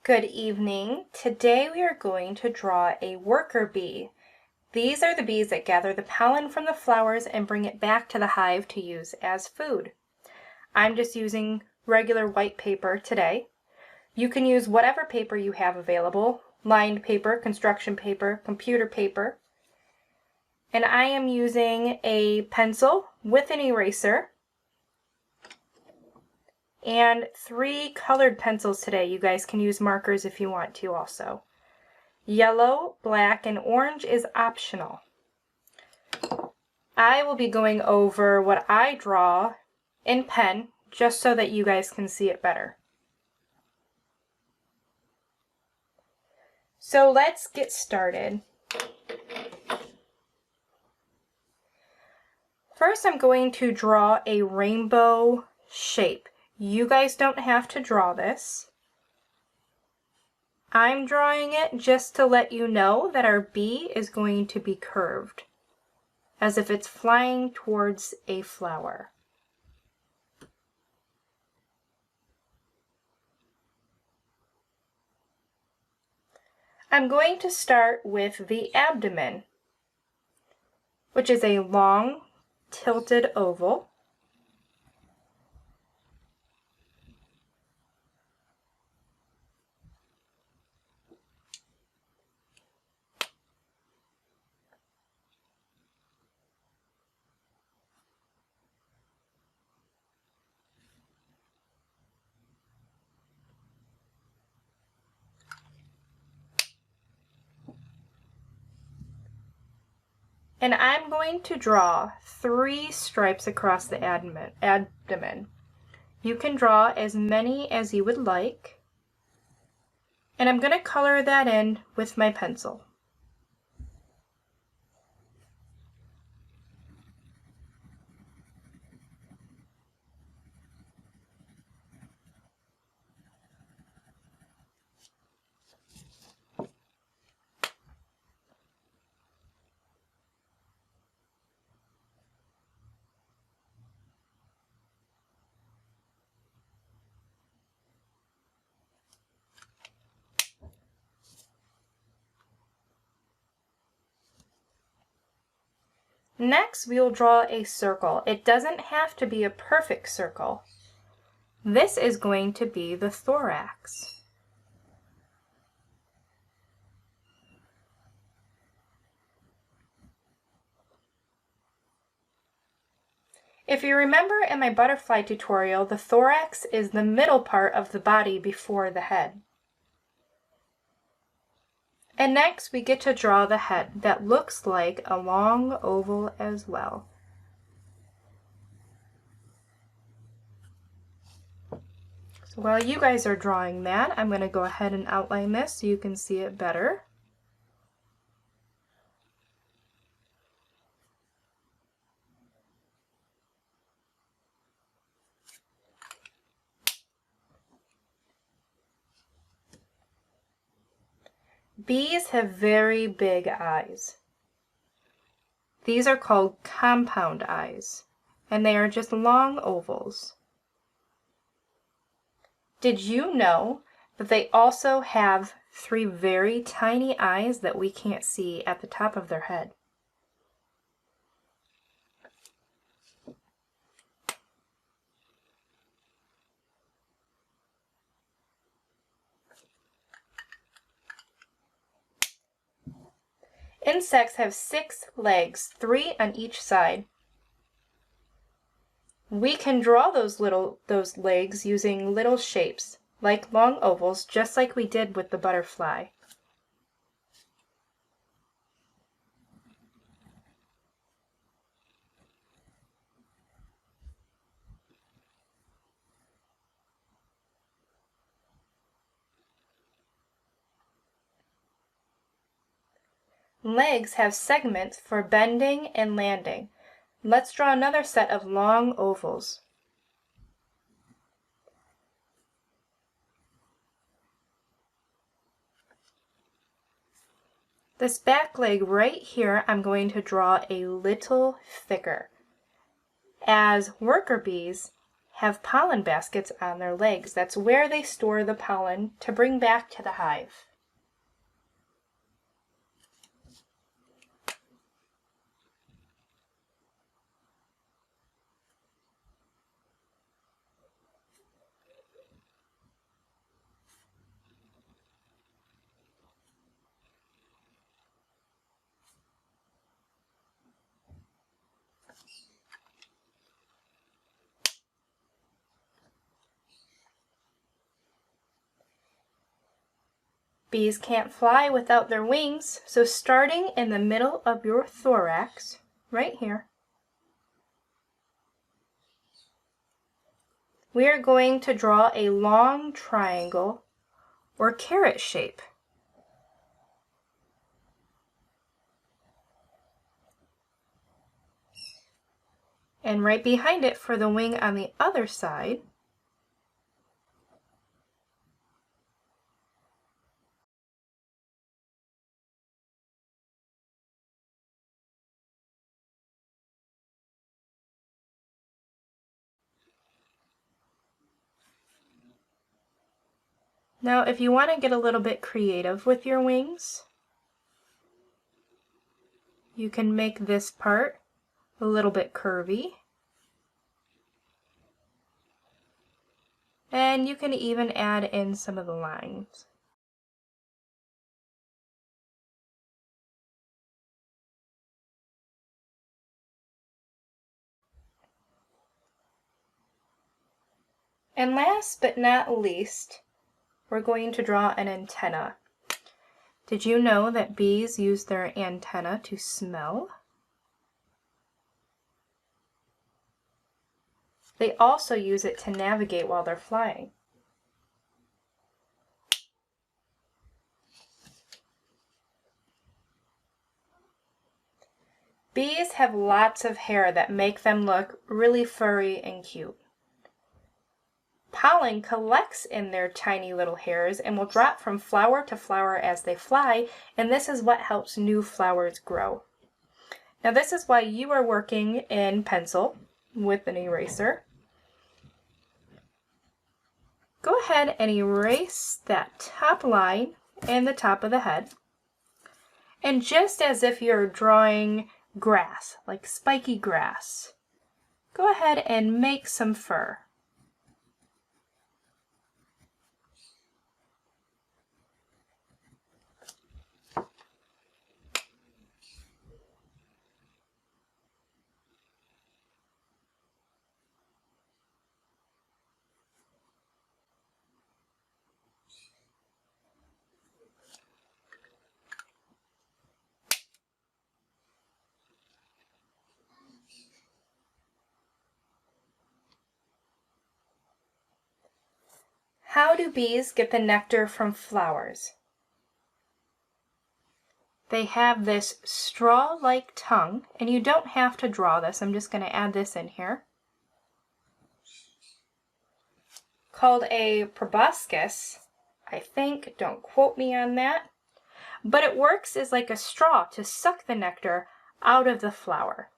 Good evening. Today we are going to draw a worker bee. These are the bees that gather the pollen from the flowers and bring it back to the hive to use as food. I'm just using regular white paper today. You can use whatever paper you have available, lined paper, construction paper, computer paper. And I am using a pencil with an eraser and 3 colored pencils today. You guys can use markers if you want to also. Yellow, black, and orange is optional. I will be going over what I draw in pen just so that you guys can see it better. So let's get started. First, I'm going to draw a rainbow shape. You guys don't have to draw this. I'm drawing it just to let you know that our bee is going to be curved, as if it's flying towards a flower. I'm going to start with the abdomen, which is a long, tilted oval. And I'm going to draw 3 stripes across the abdomen. You can draw as many as you would like. And I'm going to color that in with my pencil. Next, we will draw a circle. It doesn't have to be a perfect circle. This is going to be the thorax. If you remember in my butterfly tutorial, the thorax is the middle part of the body before the head. And next we get to draw the head that looks like a long oval as well. So while you guys are drawing that, I'm going to go ahead and outline this so you can see it better. Bees have very big eyes. These are called compound eyes, and they are just long ovals. Did you know that they also have 3 very tiny eyes that we can't see at the top of their head? Insects have 6 legs, 3 on each side. We can draw those legs using little shapes, like long ovals, just like we did with the butterfly. Legs have segments for bending and landing. Let's draw another set of long ovals. This back leg right here, I'm going to draw a little thicker, as worker bees have pollen baskets on their legs. That's where they store the pollen to bring back to the hive. Bees can't fly without their wings, so starting in the middle of your thorax, right here, we are going to draw a long triangle or carrot shape. And right behind it for the wing on the other side, now if you want to get a little bit creative with your wings, you can make this part a little bit curvy. And you can even add in some of the lines. And last but not least, we're going to draw an antenna. Did you know that bees use their antenna to smell? They also use it to navigate while they're flying. Bees have lots of hair that make them look really furry and cute. Pollen collects in their tiny little hairs and will drop from flower to flower as they fly, and this is what helps new flowers grow. Now this is why you are working in pencil with an eraser. Go ahead and erase that top line and the top of the head. And just as if you're drawing grass, like spiky grass, go ahead and make some fur. How do bees get the nectar from flowers? They have this straw-like tongue, and you don't have to draw this. I'm just going to add this in here. Called a proboscis, I think. Don't quote me on that. But it works as like a straw to suck the nectar out of the flower.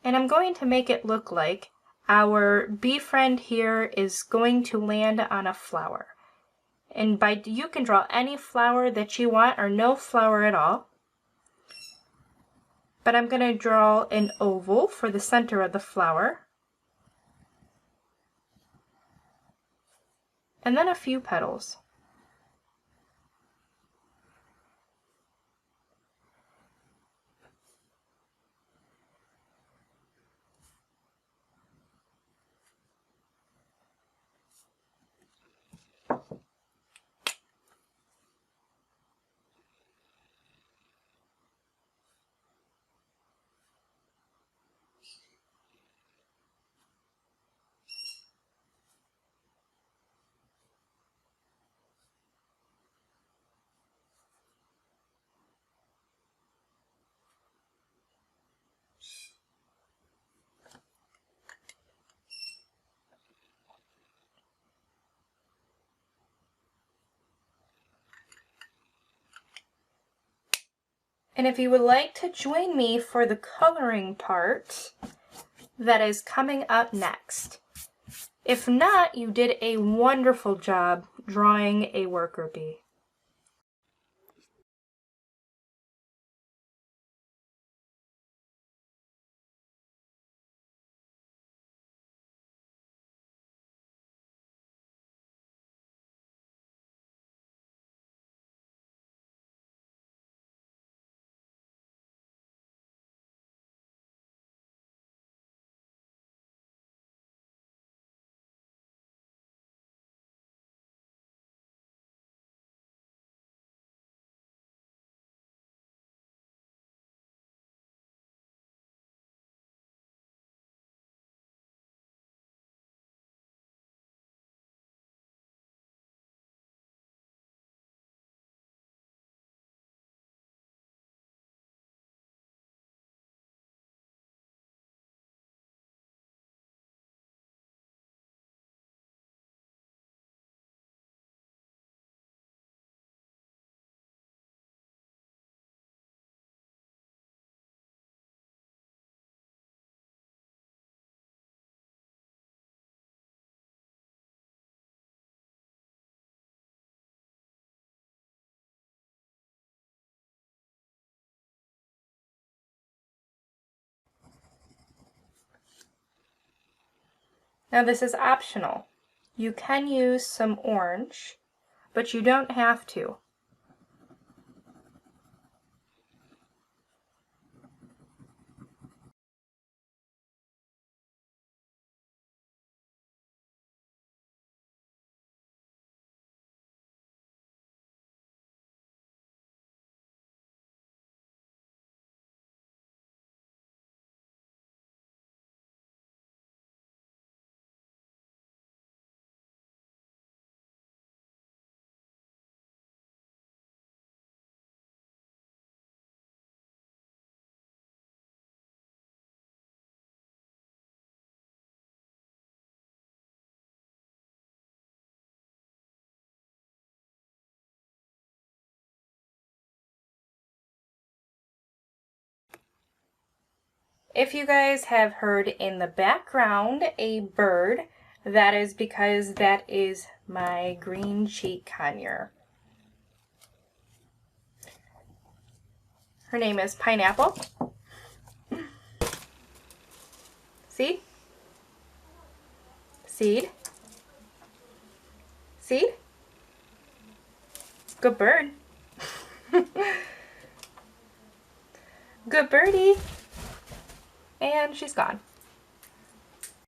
And I'm going to make it look like our bee friend here is going to land on a flower. And you can draw any flower that you want or no flower at all. But I'm going to draw an oval for the center of the flower. And then a few petals. And if you would like to join me for the coloring part, that is coming up next. If not, you did a wonderful job drawing a worker bee. Now this is optional. You can use some orange, but you don't have to. If you guys have heard in the background a bird, that is because that is my green cheek conure. Her name is Pineapple. Seed? Seed? Seed? Good bird. Good birdie. And she's gone.